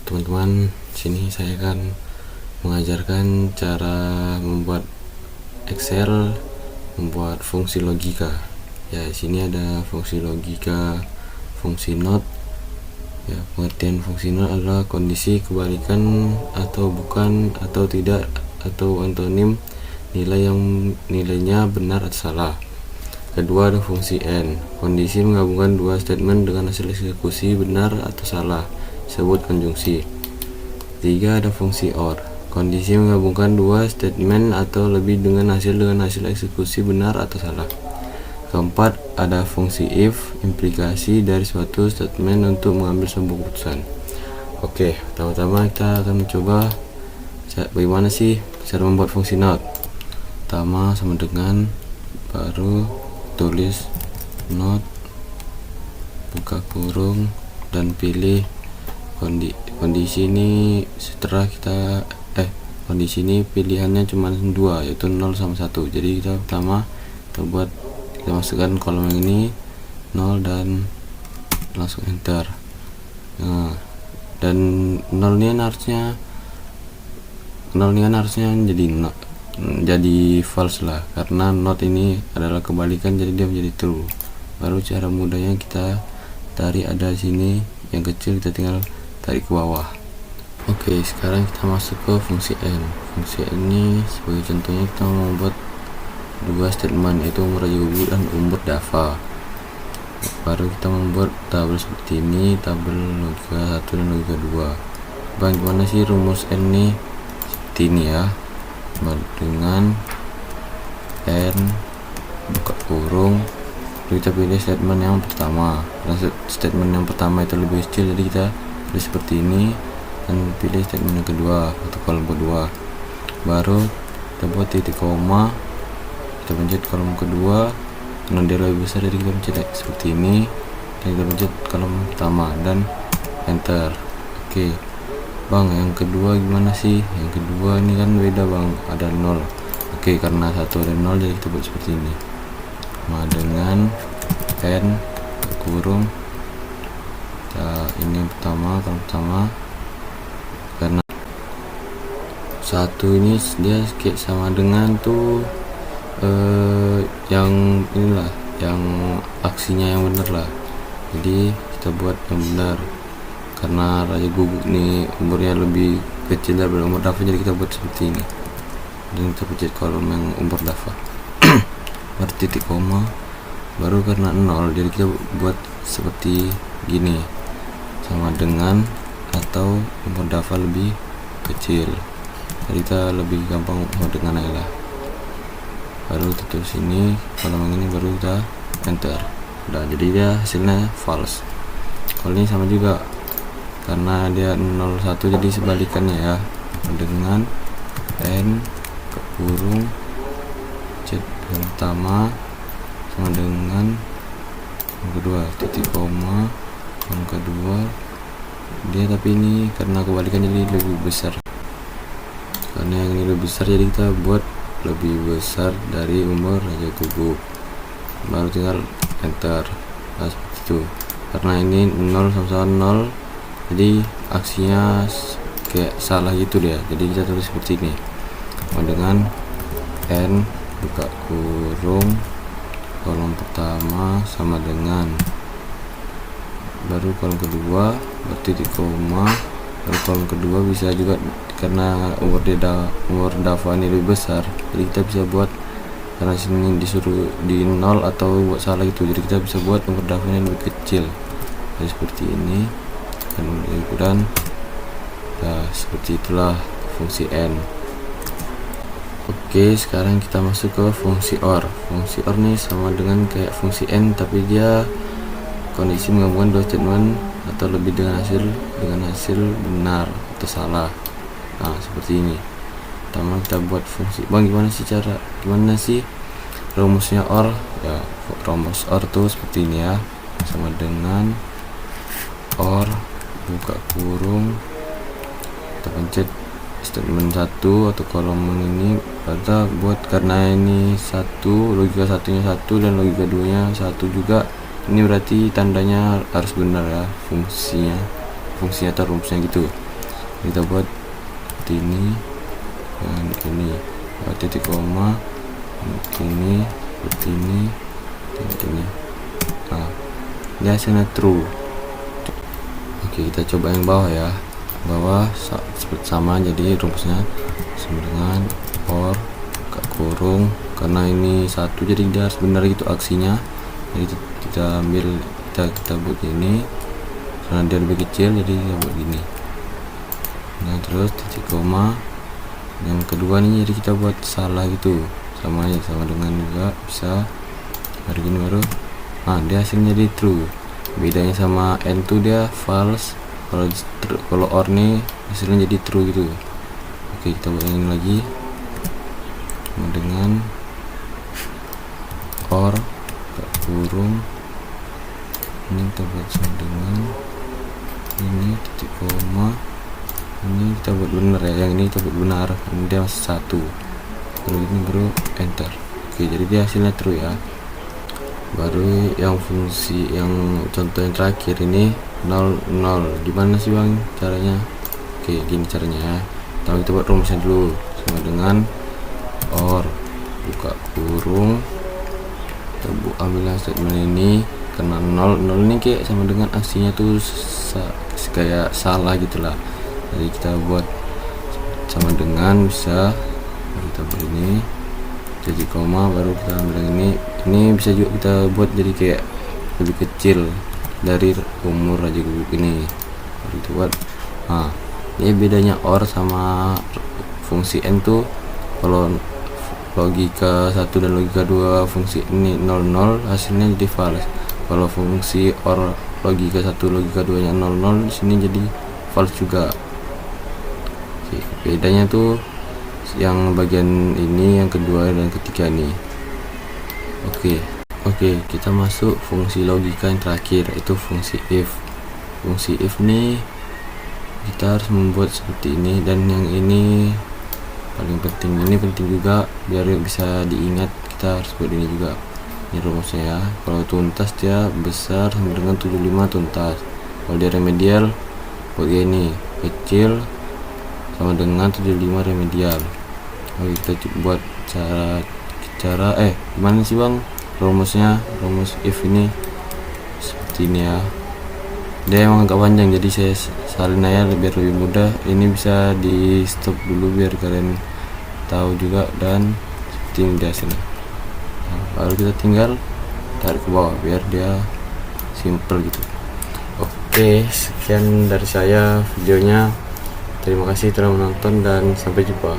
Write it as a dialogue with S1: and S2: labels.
S1: teman-teman, sini saya akan mengajarkan cara membuat Excel, membuat fungsi logika. Ya, sini ada fungsi logika, fungsi not. Ya, pengertian fungsi not adalah kondisi kebalikan atau bukan atau tidak atau antonim nilai yang nilainya benar atau salah. Kedua ada fungsi n, kondisi menggabungkan dua statement dengan hasil eksekusi benar atau salah, sebut konjungsi. Tiga ada fungsi or, kondisi menggabungkan dua statement atau lebih dengan hasil eksekusi benar atau salah. Keempat ada fungsi if, implikasi dari suatu statement untuk mengambil sebuah keputusan. Oke, pertama-tama kita akan mencoba bagaimana sih cara membuat fungsi not. Pertama sama dengan, baru tulis not, buka kurung, dan pilih kondisi ini. Setelah kita kondisi ini pilihannya cuma dua, yaitu 0 sama 1. Jadi kita pertama kita masukkan kolom yang ini 0 dan langsung enter. Nah, dan 0 ini harusnya jadi false lah, karena not ini adalah kebalikan, jadi dia menjadi true. Baru cara mudahnya kita tarik, ada sini yang kecil, kita tinggal tarik ke bawah. Oke, sekarang kita masuk ke fungsi n. Fungsi n ini sebagai contohnya kita membuat dua statement, yaitu umur Raja Gugu dan umur Dava. Baru kita membuat tabel seperti ini, tabel logika 1 dan logika 2. Bagaimana sih rumus n ini? Seperti ini ya, dengan n buka kurung, kita pilih statement yang pertama. Karena statement yang pertama itu lebih kecil, jadi kita pilih seperti ini, dan pilih statement yang kedua atau kolom kedua. Baru kita buat titik koma, kita pencet kolom kedua, karena dia lebih besar jadi kita pencet seperti ini, dan kita pencet kolom pertama dan enter. Oke bang, yang kedua gimana sih? Yang kedua ini kan beda bang, ada 0. Oke, karena 1 dan 0 jadi kita buat seperti ini, sama dengan n kurung. Ini yang pertama, kolom pertama, karena 1 ini dia kayak sama dengan tuh yang inilah, yang aksinya yang benar lah, jadi kita buat yang benar. Karena Raja Gugu ini umurnya lebih kecil daripada umur Dava, jadi kita buat seperti ini, dan kita pencet kolom yang umur Dava. Baru titik koma, baru karena 0 jadi kita buat seperti gini, sama dengan atau umur Dava lebih kecil, jadi kita lebih gampang mau dengan aja lah. Baru kita tulis ini, kolom yang ini, baru kita enter. Udah, jadi dia hasilnya false. Kalau ini sama juga, karena dia 01, jadi sebalikannya ya, dengan n ke kurung cet yang pertama sama dengan yang kedua, titik koma yang kedua dia, tapi ini karena kebalikan jadi lebih besar. Karena yang ini lebih besar, jadi kita buat lebih besar dari umur Raja Gugu. Baru tinggal enter. Nah, seperti itu. Karena ini 0 sama 0, jadi aksinya kayak salah gitu dia, jadi kita tulis seperti ini, dengan n buka kurung kolom pertama sama dengan, baru kolom kedua bertitik koma, baru kolom kedua bisa juga karena umur Dava ini lebih besar, jadi kita bisa buat, karena sini disuruh di 0 atau buat salah gitu, jadi kita bisa buat umur Dava ini lebih kecil, jadi seperti ini. Dan seperti itulah fungsi n. Oke, sekarang kita masuk ke fungsi or. Fungsi or nih sama dengan kayak fungsi n, tapi dia kondisi menggabungkan dua statement atau lebih dengan hasil benar atau salah. Nah, seperti ini. Pertama kita buat fungsi. Bang, gimana sih rumusnya or? Ya, rumus or tuh seperti ini ya, sama dengan or buka kurung, kita pencet statement 1 atau kolom ini, kita buat, karena ini 1, logika 1 nya 1 dan logika 2 nya 1 juga, ini berarti tandanya harus benar ya, fungsinya atau rumusnya gitu. kita buat seperti ini dan ini titik koma ini seperti ini dan ini. Nah, ini hasilnya true. Oke, kita coba yang bawah ya. Bawah sama, jadi rumusnya sama dengan or buka kurung, karena ini satu jadi dia harus benar gitu aksinya. Jadi kita ambil, kita buat ini karena dia lebih kecil, jadi kita buat gini. Nah, terus titik koma yang kedua nih, jadi kita buat salah gitu, sama dengan juga bisa hari gini baru. Nah, dia hasilnya jadi true. Bedanya sama n tuh dia false, kalau or nih hasilnya jadi true gitu. Oke, kita buat ini lagi sama dengan or kurung, ini kita buat sama dengan ini titik koma, ini kita buat benar ya, yang ini kita buat benar, ini dia masih satu, lalu ini baru enter. Oke, jadi dia hasilnya true ya. Baru yang fungsi yang contoh yang terakhir ini 0 0, gimana sih bang caranya? Oke, gini caranya ya. Kita buat rumusnya dulu, sama dengan or buka kurung, kita ambil statement ini, karena 0 ini kayak sama dengan aksinya tuh kayak salah gitulah, jadi kita buat sama dengan bisa kita buat ini jadi koma, baru kita ambil yang ini bisa juga kita buat jadi kayak lebih kecil dari umur Raja Guguk ini, baru kita buat. Nah, ini bedanya or sama fungsi n tuh, kalau logika 1 dan logika 2 fungsi ini 00 hasilnya jadi false, kalau fungsi or logika 1 logika 2 nya 00 di sini jadi false juga. Oke, bedanya tuh yang bagian ini, yang kedua dan ketiga nih. Oke, kita masuk fungsi logika yang terakhir, yaitu fungsi if. Fungsi if nih kita harus membuat seperti ini, dan yang ini paling penting, ini penting juga biar bisa diingat, kita harus buat ini juga. Ini rumusnya ya, kalau tuntas dia besar sama dengan 75 tuntas, kalau dia remedial buat ini kecil sama dengan 75 remedial. Oke, kita buat cara gimana sih bang rumusnya? Rumus if ini seperti ini ya, dia emang agak panjang, jadi saya salin aja biar lebih mudah. Ini bisa di stop dulu biar kalian tahu juga, dan seperti ini dia hasilnya. Nah, baru kita tinggal tarik ke bawah biar dia simple gitu. Oke, sekian dari saya videonya. Terima kasih telah menonton dan sampai jumpa.